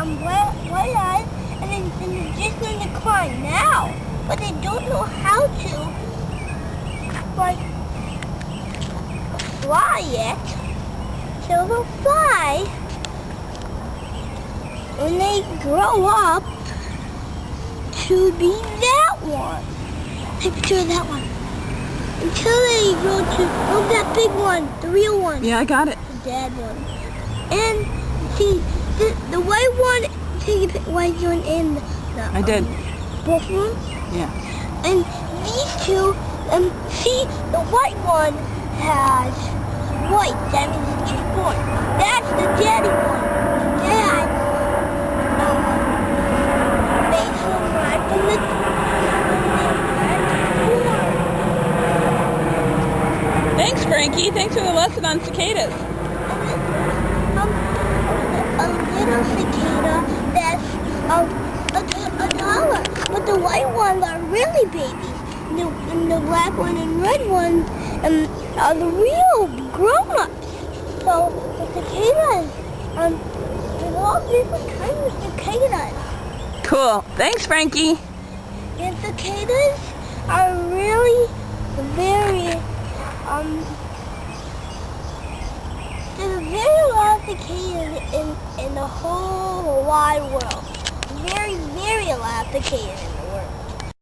white eyes, and they're just going to climb now, but they don't know how to, like, fly yet. So they'll fly when they grow up to be that one. Take a picture of that one. Until they grow to, oh, that big one, the real one. Yeah, I got it. The dad one. And see, the white one, take a picture, white one and the I did. Both of them? Yeah. And these two, see, the white one has white, that means it's just born. That's the daddy one. The dad, facial right from the Thanks, Frankie. Thanks for the lesson on cicadas. A little cicada that's a dollar, but the white ones are really babies. And the black one and red one are the real grown-ups. So the cicadas, there's all different kinds of cicadas. Cool. Thanks, Frankie. And cicadas are really very, there's a very lot of cicadas in the whole wide world. Very, very a lot of cicadas.